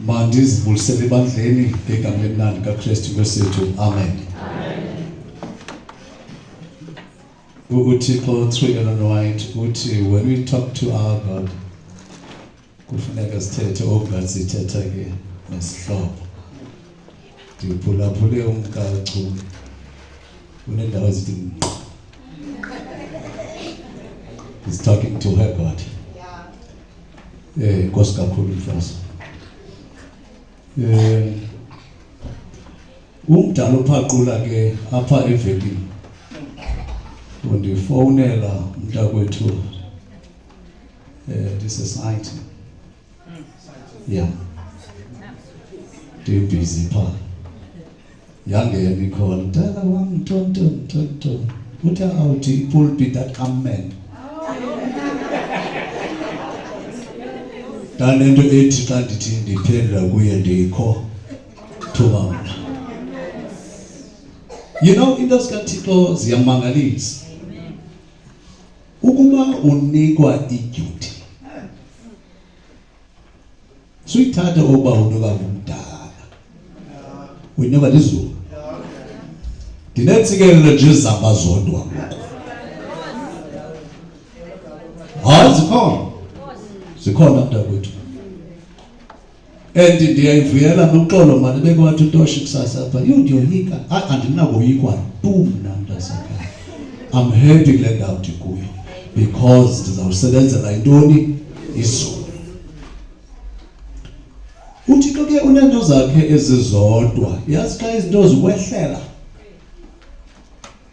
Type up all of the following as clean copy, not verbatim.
Mandizibulisele ebandleni ngegama elimnandi kaKristu Nkosi. Amen. UThixo Three and White uthi when we talk to our God kufuneka sithethe okungazithetha ke nesihlobo. Ndiphulaphule umgacu unendawo ezithi he's talking to her God. Nkosi kakhulu mfana. Umdala uphaqula ke apha evenkini undifonela umntakwethu disociety ndibhizi phaa yangena ikhona mdala wam ntonto uthi awuthi ipulpit that amen ndanento ethi xa ndithi ndiphendula kuye ndikho thuba mna. You know, into zikaThixo ziyamangalisa. Ukuba unikwa iduty suyithatha oba unika umdala uyinika lizulu ndinetsikelo nje zihamba zodwa zikhona mntakwethu and ndiyayivuyela noxolo mani bekwathi uToshi kusasa apha ndiyoyika andinakoyikwa tu mna mntasakhe. I'm happy kule ndawo ndikuyo because ndizawusebenzela intoni izulu. UThixo ke unento zakhe ezizodwa yazi xa izinto zikwehlela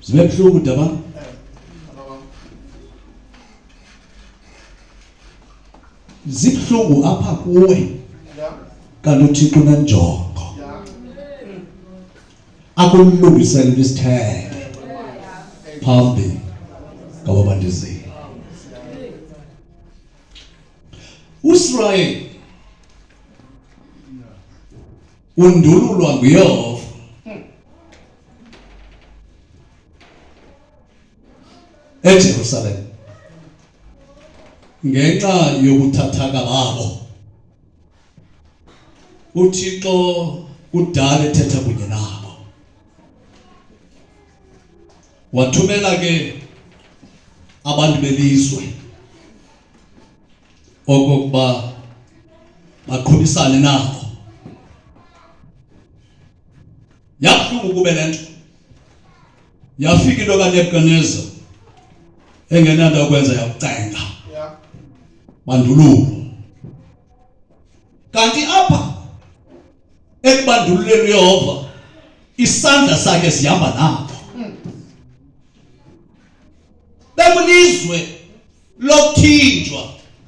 zibe buhlungu daba. Zibuhlungu apha kuwe kanti uThixo unenjongo akulungisela isitheke phambi kwabandizeli. uIsrael undululwa nguYehova eJerusalem ngenxa yokuthathaka babo. uThixo kudala ethetha kunye nabo wathumela ke abantu belizwe okokuba baqhubisane nabo. Yabuhlungu kube lento yafika into kaNebukadnezar engenanto yokwenza yakucenga bandululo. Kanti apha ekubandululeni uYehova isandla sakhe sihamba nabo. Bekulizwe lokuthinjwa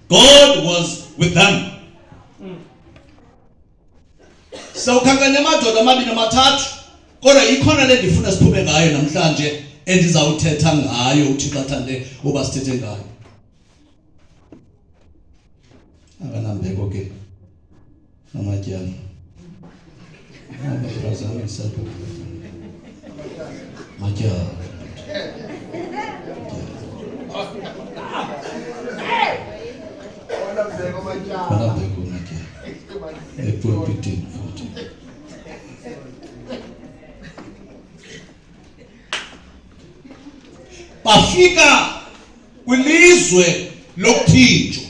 God was with them. Sawukhankanya amadoda amabini amathathu kodwa ikhona le ndifuna siphume ngayo namhlanje endizawuthetha ngayo uThixo athande uba sithethe ngayo. Akanambeko ke amatyala amazame isapho matyala anambeko matyala epulpitini futhi. Bafika kwilizwe lokuthinjwa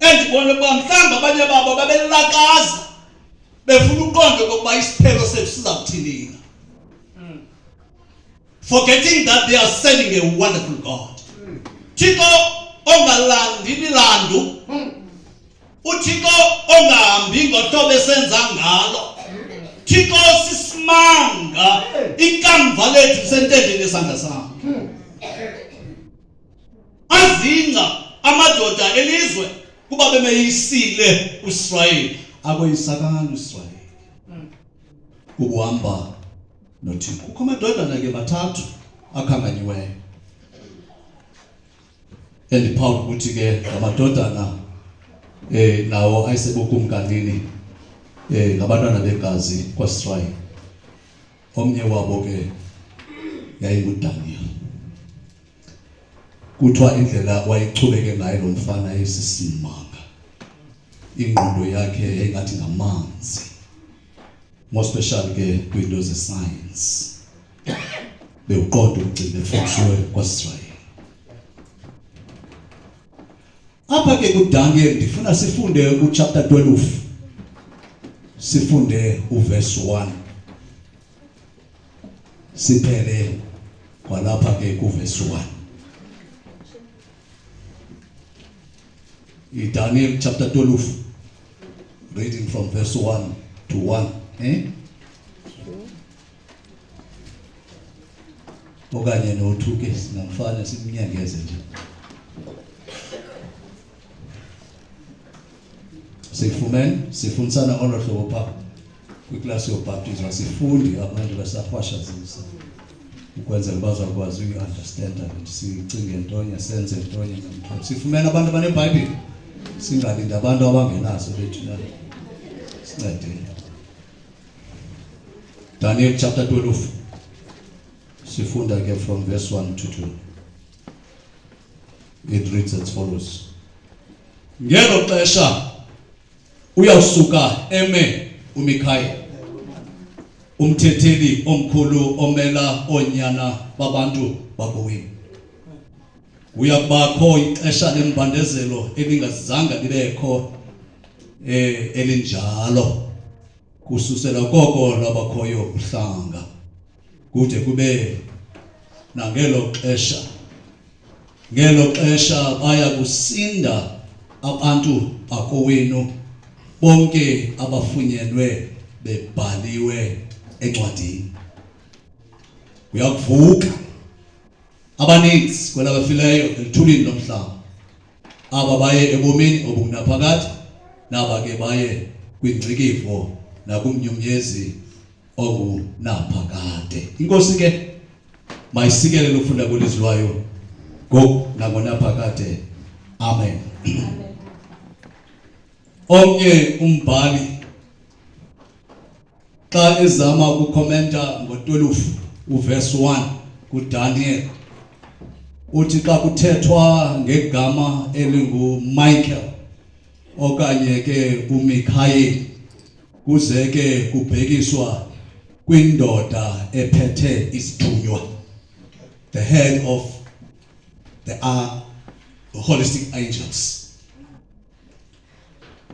endibona ukuba mhlawumbi abanye babo babelakaza befuna uqonda kokuba isiphelo sethu siza kuthini, forgetting that they are serving a wonderful God. Thixo ongalandi milandu, uThixo ongahambi ngohlobo esenza ngalo, Thixo sisimanga ikamva lethu sentendeni esandla sakhe. Azinga amadoda elizwe kuba bemeyisile uIsrayeli akoyisakala uIsrayeli ukuhamba noThixo. Kukho amadodana ke bathathu akhanganyiweyo Paul ukuthi ke amadodana nawo ayisebukumkanini ngabantwana begazi kwaIsrael. Omnye wabo ke yayinguDaniel. Kuthiwa indlela wayichubeke ngayo lo mfana esisimanga ingqondo yakhe engathi ngamanzi, more special ke kwiinto ze-science. Bewuqonda ukugcina efundisiwe kwaSisrael. Apha ke kuDaniel ndifuna sifunde kuchapter 12. Sifunde uverse 1. Siphele kwalapha ke kuverse 1. Daniel chapter 12, reading from verse 1 to 1. Okanye no-2 ke singamfana simnyangeze nje. Sifundisana ngolo hlobo pha kwiklasi yobaptism, sifundi abantu basafashazisa ukwenzela bazakwazi uyi-understand and sicinge ntonye senze ntonye ngamtholo. Sifumene abantu abaneBhayibhile, singalindi abantu abangenazo bethina sincede. Daniel chapter 12, sifunda ke from verse 1 to 2. It reads as follows. Ngelo xesha uyawusuka eme uMikhaya, umthetheli omkhulu omela onyana babantu bakowenu. Uyakubakho ixesha lembandezelo elingazange libekho elinjalo kususela koko labakhoyo uhlanga kude kube nangelo xesha. Ngelo xesha baya kusinda abantu bakowenu bonke abafunyenwe bebhaliwe encwadini. Uyakuvuka abaninzi kwelabafileyo elithulini lomhlaba, aba baye ebomini obunaphakade, naba ke baye kwingcikivo nakumnyumnyezi obunaphakade. Inkosi ke mayisikelele ukufunda kwelizwi lwayo ngoku nangonaphakade. Amen. Omnye umbhali xa ezama ukukomenta ngo-12 uverse 1 kuDaniel, uthi xa kuthethwa ngegama elinguMichael okanye ke uMikhaya, kuze ke kubhekiswa kwindoda ephethe isithunywa, the head of the holistic angels.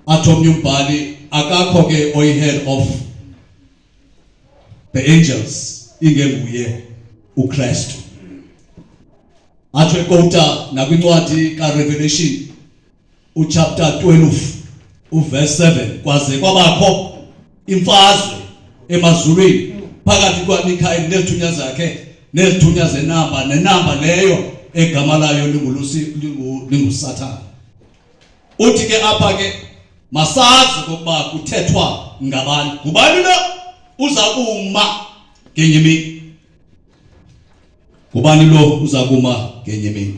Atomnye umbhali akakho ke oyi-head of the angels ingenguye uKristu. Athi ekota nakwincwadi kaRevelation uchapter 12 uverse 7, kwaze kwabakho imfazwe emazulwini phakathi kwaMikhaya nezithunywa zakhe nezithunywa zenamba, nenamba leyo egama layo linguSathane. Uthi ke apha ke masazi ukuba kuthethwa ngabani. Ngubani lo uza kuma ngenye imini? Ngubani lo uza kuma ngenye imini?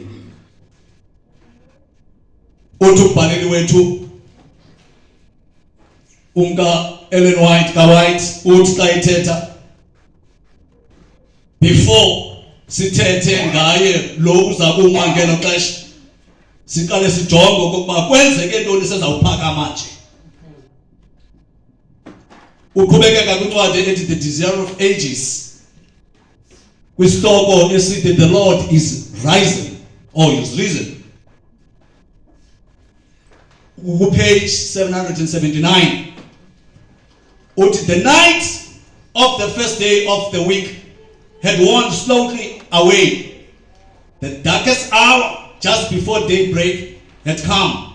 Uthi umbhaleli wethu umka Ellen White ka-White uthi xa ithetha, before sithethe ngaye lo uza kuma ngelo xesha, siqale sijonge ukuba kwenzeke ntoni sezawuphakama nje. Uqhubekeka kwincwadi ethi The Desire of Ages, kwisihloko esithi The Lord is Rising or is Risen, page 779. Uthi the night of the first day of the week had worn slowly away. The darkest hour, just before daybreak, had come.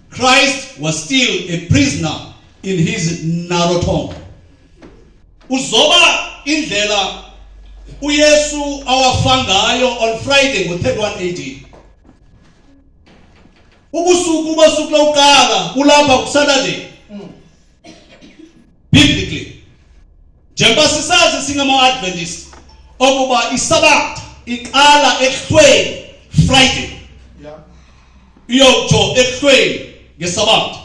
Christ was still a prisoner in his narrow tomb. Uzoba indlela uYesu awafangayo on Friday ngo-31 AD. Ubusuku basuku lokuqala kulapha kuSaturday. Biblically, njengoba sisazi singama-Adventist okuba isabatha iqala ehlweni Friday, iyokutsho ehlweni ngesabatha.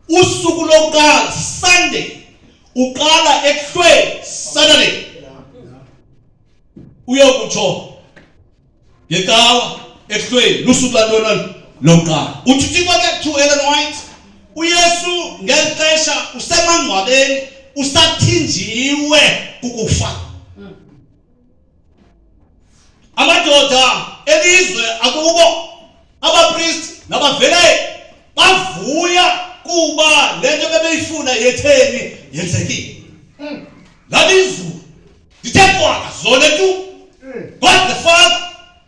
Usuku lokuqala Sunday uqala ehlweni Saturday, uyokutsho ngecawa ehlweni lusuku lantoni lokuqala. Uthi ke to Ellen White uYesu ngexesha usemangcwabeni usathinjiwe kukufa. Amadoda elizwe akubo abapriest nabavele bavuya kuba lento bebeyifuna yetheni yenzekile. Lalizwe lithetwa zona tu God the Father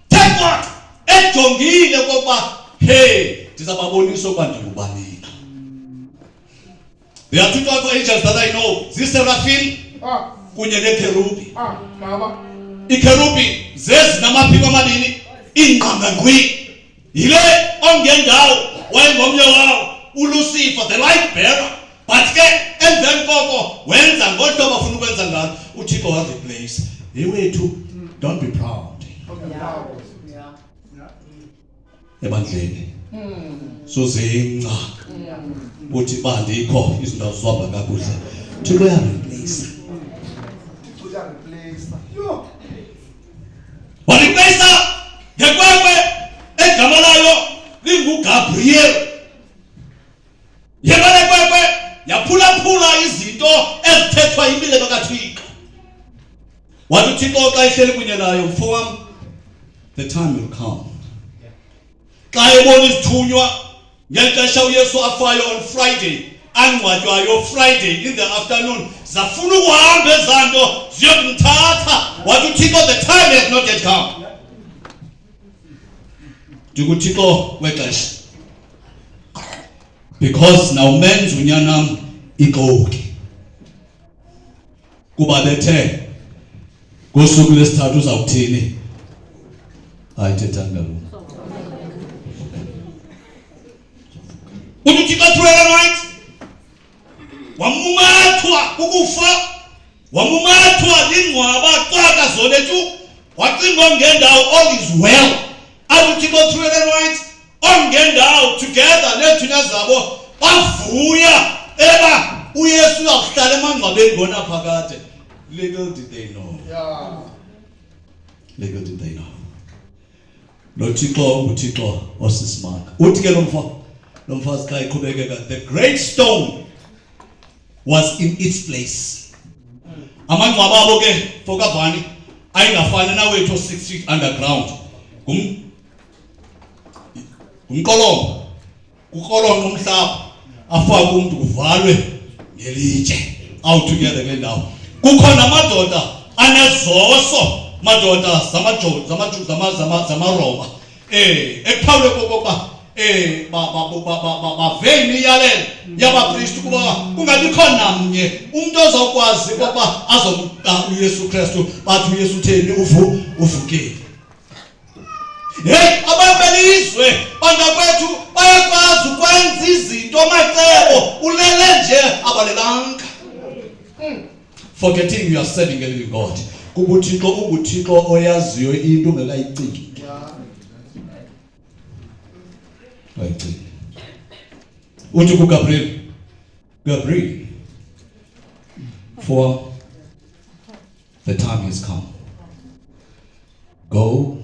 tetwa ejongile kokuba hey ndizababonisa kwa ndingubani. There are two types of angels that I know. Seraphim kunye nekerubi. Ikerubi zezi namaphiko amabini ingqanga ngqwi. Yile ongendawo wayengomnye wawo uLucifer the light bearer. But ke emveni koko wenza ngohlobo afuna ukwenza ngalo uThixo has a place. Hey wethu, don't be proud. Ebandleni sozinca uthi bandikho izinto zihamba kakuhle Thixo uyareplace. Wareplace ngekwekwe egama layo linguGabriel. Yebale kwekwe yaphulaphula izinto ezithethwa impilo kaThixo. Wathi uThixo xa ehleli kunye nayo mfowam, the time will come. Xa ebona izithunywa ngexesha uYesu afayo on Friday, angcwatywayo Friday in the afternoon, zafuna ukuhamba ezanto ziyokumthatha. Wathi uThixo the time has not yet come. NguThixo wexesha. Because now men's unyanam ixoki. Kuba bethe ngosuku lesithathu uzawuthini? Ayithetha ngalo. UThixo through night wamumathwa ukufa, wamumathwa lingcwaba xaka zonethu, wacinga ngendawo all is well. UThixo through night ongendawo together nethunya zabo bavuya eba uYesu uyahlala emangcwabeni ngona phakade. Little did they know. Little did they know. Lo Thixo osisimanga. Uthi ke lo mfazi xa iqhubekeka, the great stone was in its place. Amangcwaba abo ke fokavani ayingafani nawethu 6 feet underground. Umkolongo kukolongo umhlaba afaka umuntu kuvalwe ngelitshe out together kule ndawo. Kukhona amadoda anezoso, madoda zamaRoma ephawule kokuba baveni iyalelo yabapriest kuba kungabikho namnye umuntu ozawukwazi ukuba azomka uYesu Kristu, bathi uYesu utheni uvukile. Hey, ababelizwe bantakwethu bayakwazi ukwenza izinto macebo ulele nje abalelanga. Forgetting you are serving a living God. Kubuthixo unguThixo oyaziyo into ongekayicingi. Wayicinga. Uthi kuGabriel, Gabriel, for the time has come. Go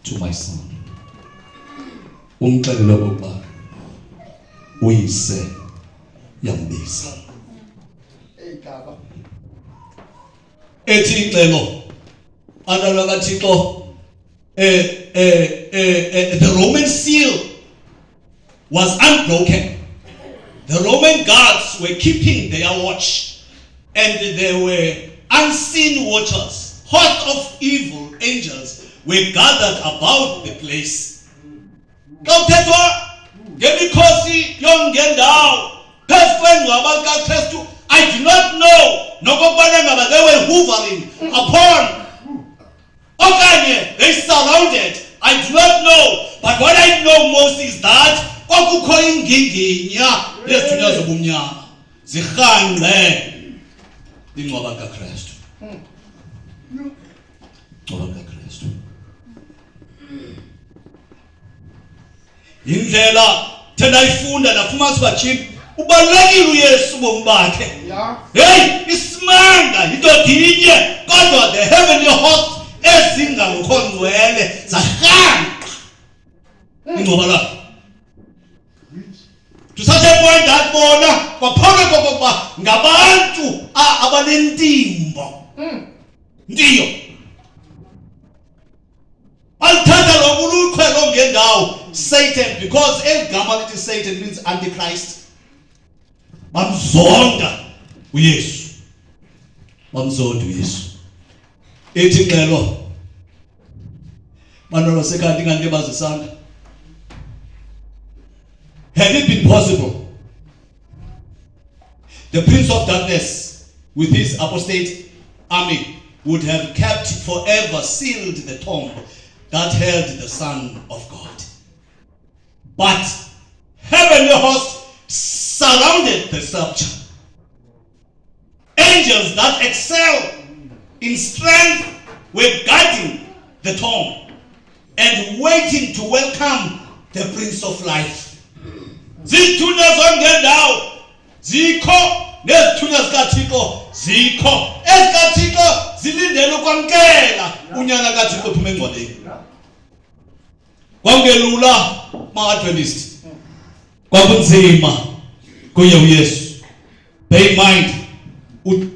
to my son. Umxelele ukuba uyise yambiza. Ethi ixelo andala kaThixo the Roman seal was unbroken. The Roman guards were keeping their watch, and there were unseen watchers, hosts of evil angels were gathered about the place. Ngemikhosi yongendawo phezu kwengcwaba kaKristu, I do not know nokubana ngaba they were hovering upon okanye they surrounded. I do not know, but what I know most is that kwakukho inginginya yezithunywa zobumnyama zirhangqe ingcwaba kaKristu. Ingcwaba kaKristu. Indlela thena ifunda nafumanisa bachini ubalekile uYesu bombakhe. Hey, isimanga idodinye kodwa the heavenly host ezingangkhongcwele zahanga ingcwaba lakhe. point ndabona kwaphaka kokuba ngabantu abanentimbo. Ndiyo. Althatha lokulukhwe longendawo Satan, because egama lithi Satan means Antichrist. Bamzonda uYesu. Bamzonda uYesu. Ethi ngelo Manolo sekanti ngante bazisanda. Had it been possible, the Prince of Darkness with his apostate army would have kept forever sealed the tomb that held the Son of God. But heavenly hosts surrounded the sculpture. Angels that excel in strength were guarding the tomb and waiting to welcome the Prince of Life. Zithunywa zongendawo zikho, nezithunywa zikaThixo zikho. EzikaThixo zilindele ukwamkela unyana kaThixo ophume engcwaleni. Kwakungelula ma-Adventist, kwakunzima kuye uYesu. Bear in mind,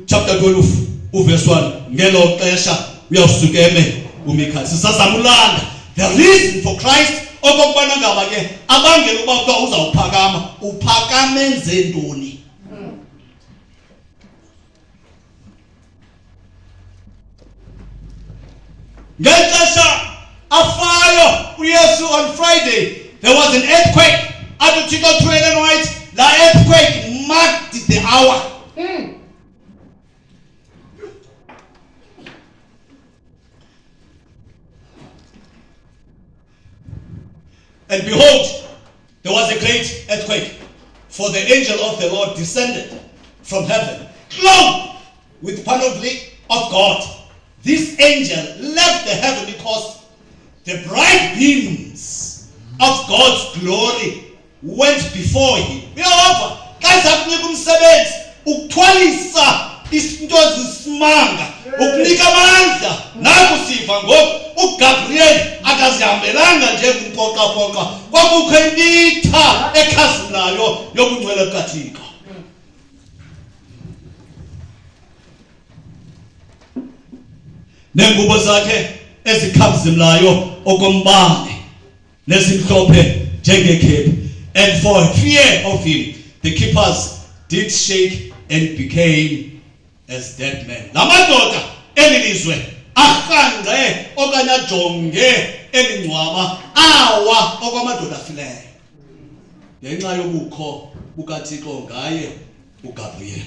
chapter 12 uverse 1, ngelo xesha uyawusukeme uMikha sisazamulanda the reason for Christ okokubana ngaba ke abangela uba kuthiwa uzawuphakama, uphakame enze ntoni? Ngexesha afayo uYesu on Friday, there was an earthquake. Athi Thixo thwele and white, the earthquake marked the hour. And behold, there was a great earthquake, for the angel of the Lord descended from heaven, clothed with panoply of God. This angel left the heavenly coast. The bright beams of God's glory went before him. Uyahamba, xa kunika umsebenzi ukuthwalisa izinto zisimanga, ukunika amandla, nakusiva ngoku uGabriel akazihambelanga nje ngumpoqa-poqa, kwakukho imitha ekhazimlayo yobungcwele bukaThixo. Nengubo zakhe ezikhazimlayo okombane nezimhlophe njengekhephu. And for fear of him, the keepers did shake and became as dead men. Lamadoda elilizwe ahanqe okanye ajonge elingcwaba awa okwamadoda afileyo ngenxa yobukho bukaThixo ngaye uGabriel.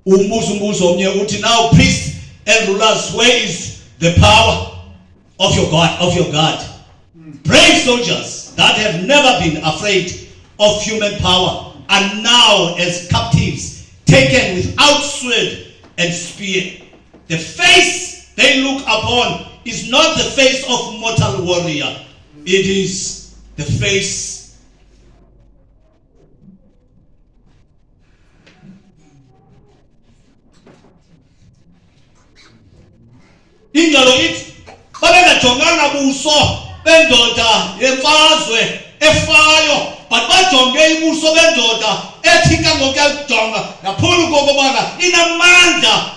Umbuzo omnye uthi, now priests and rulers, where is the power of your God? Brave soldiers that have never been afraid of human power are now as captives, taken without sword and spear. The face they look upon is not the face of mortal warrior. It is the face ingalo ithi babengajonganga buso bendoda yemfazwe efayo, but bajonge ibuso bendoda ethika ngokuyajonga ngaphulu kokubana inamandla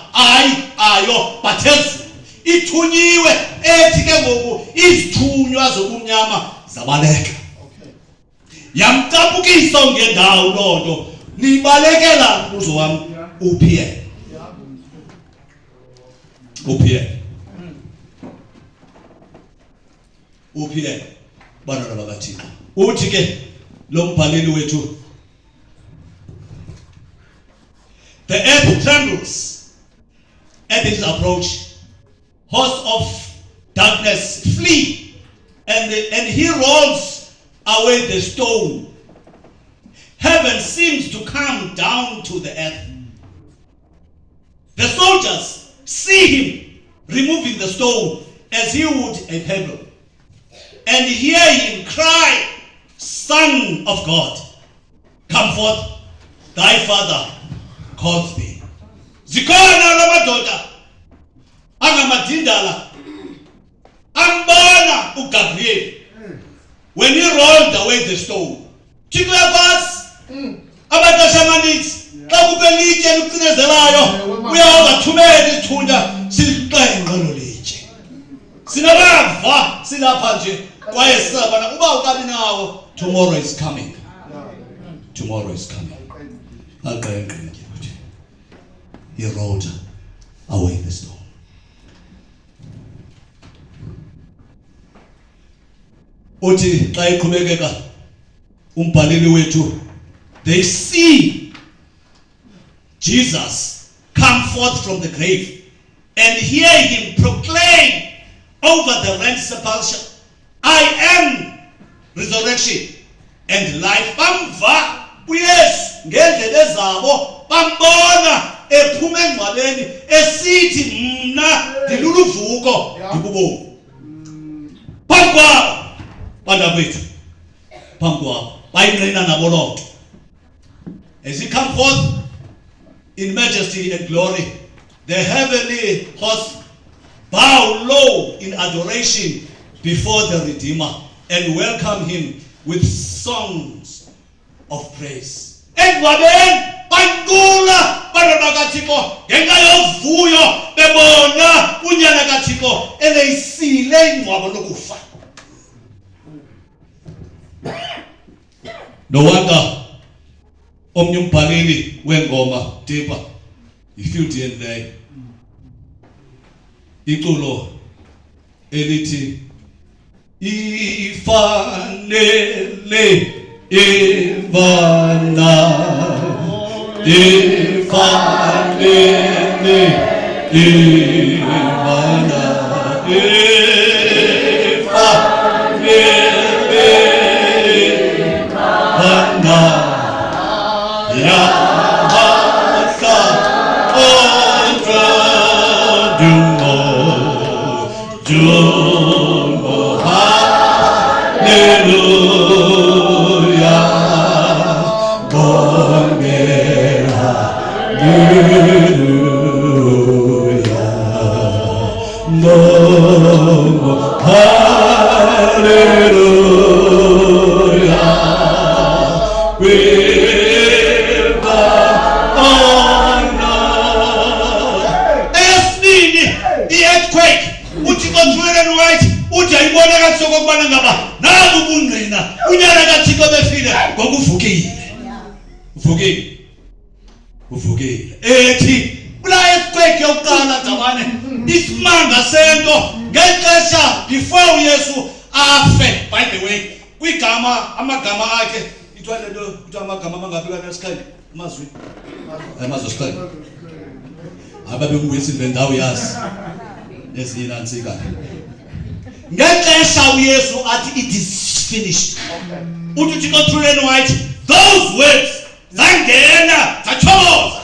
ayo bathezulu, ithunyiwe ethi ke ngoku izithunywa zobumnyama zabaleka. Yamcapukisa ngendawo loo nto. Nibalekela ubuso wam uphiye. Uphiye bantwana bakaThixo. Uthi ke lo mbhaleli wethu, the earth trembles at his approach, hosts of darkness flee, and he rolls away the stone. Heaven seems to come down to the earth. The soldiers see him removing the stone as he would a pebble, and hear him cry, Son of God, come forth, thy Father calls thee. Zikhona lamadoda angamadindala ambona uGabriel when he rolled away away the stone. Thixo uyakwazi abantu amanintsi xa kube litye elicinezelayo uyawathumela isithunya siliqenqe lo litye. Sinabava silapha nje kwaye sisabana uba ukabi nawo. Tomorrow is coming. Tomorrow is coming. Aqenqe ke uthi. He rolled away the stone. Uthi xa iqhubekeka umbhaleli wethu, they see Jesus come forth from the grave and hear him proclaim over the rent sepulchre, I am resurrection and life. Bamva uYesu ngendlebe zabo, bambona ephuma engcwabeni esithi mna ndiluluvuko ndibubovu. Phambi kwabo bantakwethu, phambi kwabo bayinqina nabo loo nto. As he come forth in majesty and glory, the heavenly hosts bow low in adoration before the Redeemer and welcome him with songs of praise. Engcwabeni bancula bantwana kaThixo ngenxa yovuyo bebona unyana kaThixo eleyisile ingcwabo lokufa. No wonder omnye umbhaleli wengoma Deeper, he filled in there iculo elithi ifanele ivana ifanele ivana uvukile ethi kula earthquake yokuqala Jamane isimanga sento ngexesha before uYesu afe. By the way, kwigama amagama akhe ithiwa lento kuthiwa amagama mangaphika nesixhenxe amazwi esixhenxe ababekuyisi le ndawo yazi ezinye nantsika ngexesha uYesu athi it is finished. Uthi Thixo through and white those words zangena zachoboza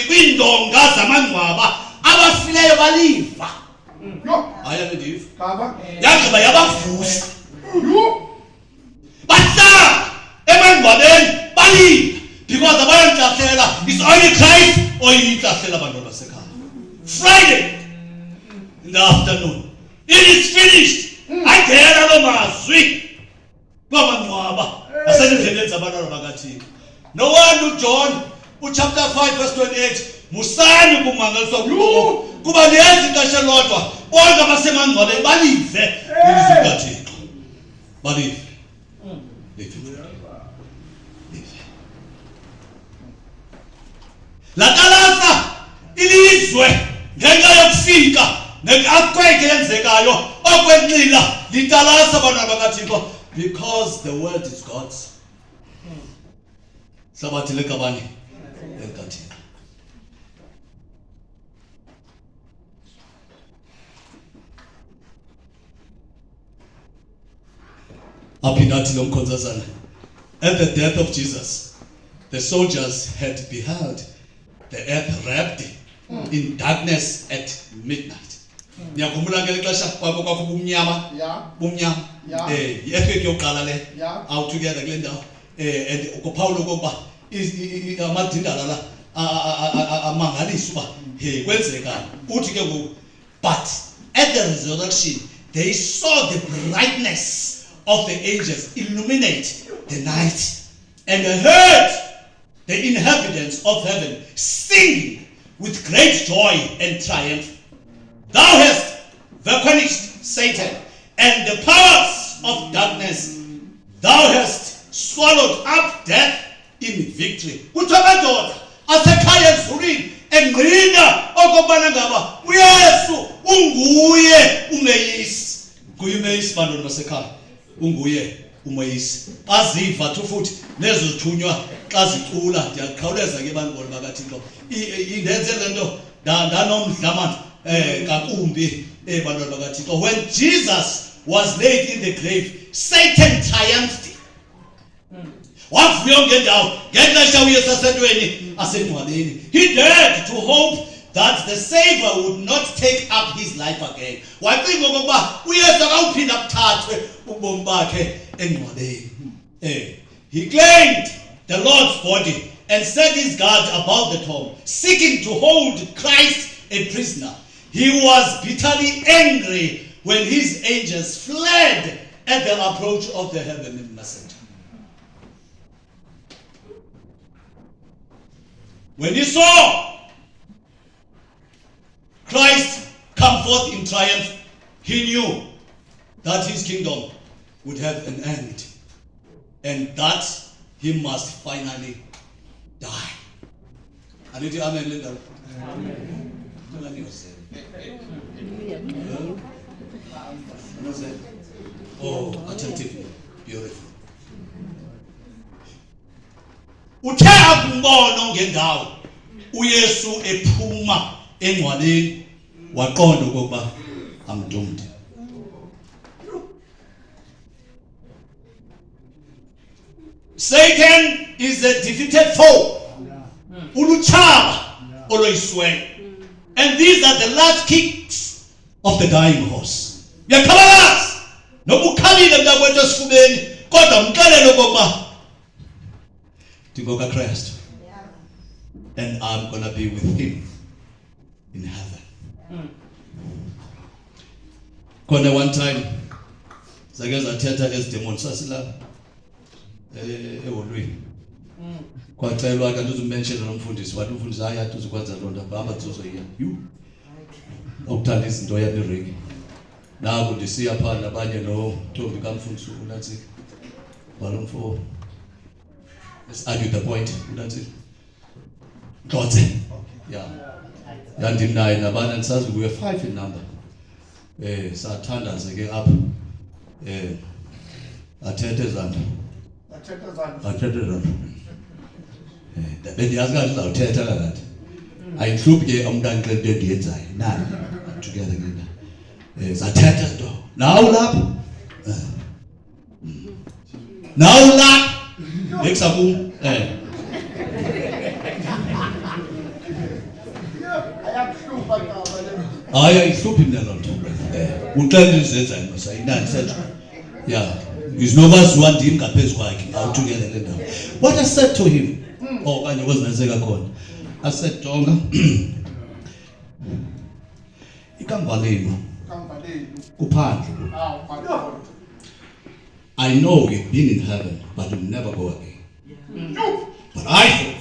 kwindonga zamangcwaba abafileyo baliva. Aya ndiva yagqiba yabavusa bahlala emangcwabeni baliva because abayamhlahlela is only Christ oyinhlahlela abantu basekhaya. Friday in the afternoon it is finished. Angena lo mazwi kwamangcwaba asendleleni zabantwana bakaThixo. No wonder John chapter 5 verse 28 musani kumangaliswa kuba liyenza ixesha lodwa bonke abasemangcwabeni balive ilizwi likaThixo balive. Latalasa ilizwe ngenxa yokufika ne-earthquake eyenzekayo okwenqila litalasa abantwana bakaThixo because the world is God's. Sabathi lekabani lekaThixo. Apinathi lomkhonzazana. At the death of Jesus, the soldiers had beheld the earth wrapped in darkness at midnight. Niyakhumbula ngeli xesha kwakho bumnyama bumnyama earthquake yokuqala le out together kule ndawo and uPaulo kokuba amadindala la amangalisa uba hey kwenzeka uthi ke but at the resurrection they saw the brightness of the angels illuminate the night, and I heard the inhabitants of heaven singing with great joy and triumph. Thou hast vanquished Satan and the powers of darkness. Thou hast swallowed up death in victory. Kuthiwa amadoda asekhaya ezulwini engqina okubana ngaba uYesu unguye umeyisi. Nguye umeyisi bantwana basekhaya. Unguye umeyisi. Aziva futhi lezo zithunywa xa zicula ndiyaqhawuleza ke bantu bakaThixo. Indenze lento ndanomdla manje kakumbi bantwana bakaThixo. When Jesus was laid in the grave, Satan triumphed. Wavuya ngendawo ngexesha uYesu asentweni asengcwabeni. He dared to hope that the Savior would not take up his life again. Wacinga okokuba uYesu akawuphinda kuthathwe ubomi bakhe engcwabeni. He claimed the Lord's body and set his guard about the tomb, seeking to hold Christ a prisoner. He was bitterly angry when his angels fled at the approach of the heavenly messenger. When he saw Christ come forth in triumph, he knew that his kingdom would have an end and that he must finally die. Anithi amen Linda. Oh, attentive, beautiful. Uthe akumbona ngendawo uYesu ephuma engcwabeni waqonda ukuba I'm doomed. Satan is a defeated foe. Uluchaba oloyiswele. And these are the last kicks of the dying horse. Yakhabalas nobukhalile mntakwethu esifubeni kodwa umxelele ukuba Tigoka Christ. And I'm gonna be with him in heaven. Kona one time zake zathetha ezidemons sasila eholweni. Kwacelwa kanti uzumention nomfundisi wathi umfundisi ayathi uzokwenza lonto bahamba kuzozoyiya. You okuthanda izinto yamireki. Naku ndisiya phala abanye no Ntombi kaMfundisi unathi balomfo. Let's argue the point. That's it. Xotse. Yeah. Yandinaye nabana nisazi kuye 5 in number. Sathandaze ke apha. Athethe zanda. Athethe zanda. Bendiyazi kahle uzawuthetha kakathi. Ayihluphi ke umntana xa into endiyenzayo. Nani together ke. Zathetha zinto. Nawu lapha. Nawu lapha. Exabu, I sloop him there not. Utlandi zenza imasa inani senza. Yeah. Is no was one team kapes kwakhe out together le ndawo. What I said to him, oh kanye kwazinazeka khona. I said Jonga. Ikamva lenu. Kuphandle. I know we've been in heaven, but we'll never go again. But I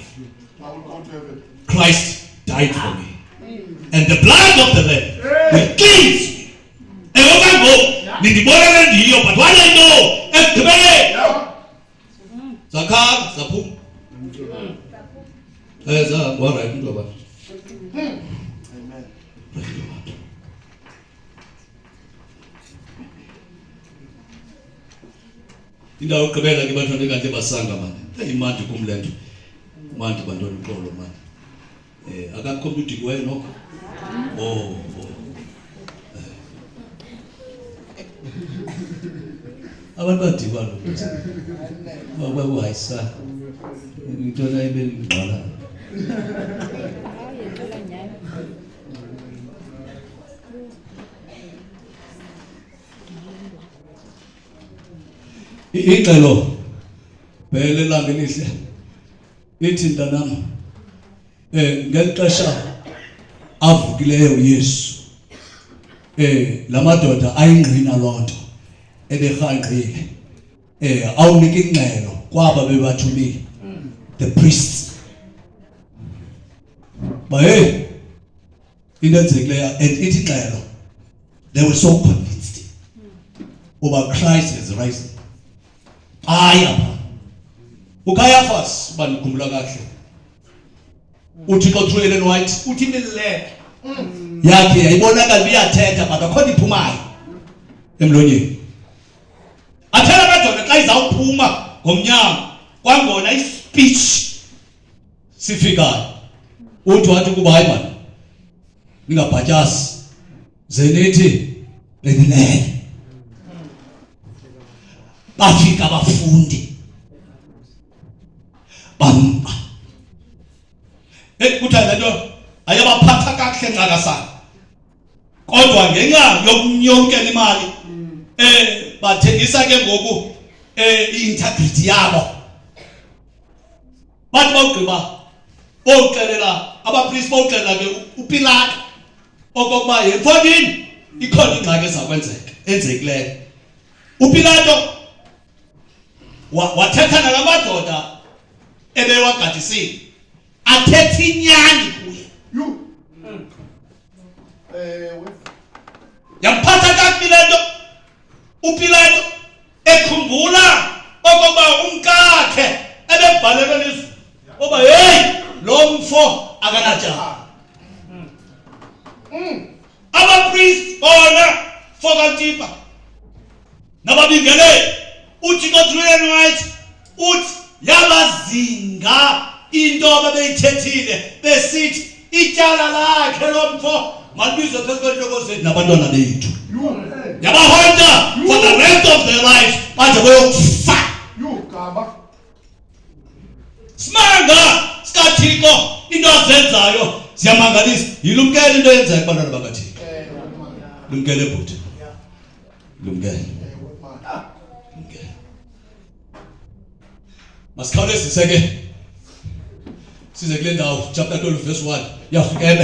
thought Christ died for me. And the blood of the Lamb will cleanse me. And when I go, but what I know, Zakar, Zapum. There's a what I do about. Indawo ukugqibela ke bantwana kanti basanga manje. Imandi kumlento. Manje bantwana uxolo manje. Akakho umuntu udikiweyo nokho. Oh. Abantu badikwa lo. Bakuhayisa. Into la ibe ngqala. Ixelo phela ilanga elihle lithi ntanami ngelixesha avukileyo uYesu lamadoda ayingqina lonto eberhanqile awunika ingxelo kwaba bebathumile, the priests. But hey, into enzekileyo and ithi ingxelo, they were so convinced over Christ has risen. uCaiaphas bandikhumbula kahle, uThixo through Ellen White uthi imilele yakhe yayibonakala iyathetha but akho iphumayo emlonyeni. Athela kaDona xa izawuphuma ngomnyango kwangona ispeech sifikayo, uthi wathi kuba hayi man ningabhatyasi zenithi benilele. Bafika abafundi bamba kuthanda le nto ayabaphatha kakuhle nxakasana, kodwa ngenxa yokunyomkela imali bathengisa ke ngoku i-integrity yabo. Bathi bawugqiba bowuxelela abaprisi, bowuxelela ke uPilato okokuba yemfonini ikhona ingxaki ezakwenzeka enzekileyo. uPilato wathetha nalamadoda ebewagadisile, athetha inyani kuye. Yamphatha kakubi le nto uPilato ekhumbula okokuba umkakhe ebebhalelwe lizwi oba hey lo mfo akanajani. Abapriest bona fokantipa nababingeleli uThixo through Ellen White uthi yabazinga into ababeyithethile besithi ityala lakhe lo mfo malibizwe phezu kwentloko zethu nabantwana bethu. Yabahonta for the rest of their lives baze boyokufa. Simanga sikaThixo into azenzayo ziyamangalisa. Yilumkele into yenzayo kubantwana bakaThixo. Lumkele bhuti. Lumkele. Masikhawulezise ke size kule ndawo chapter 12 verse 1 yafika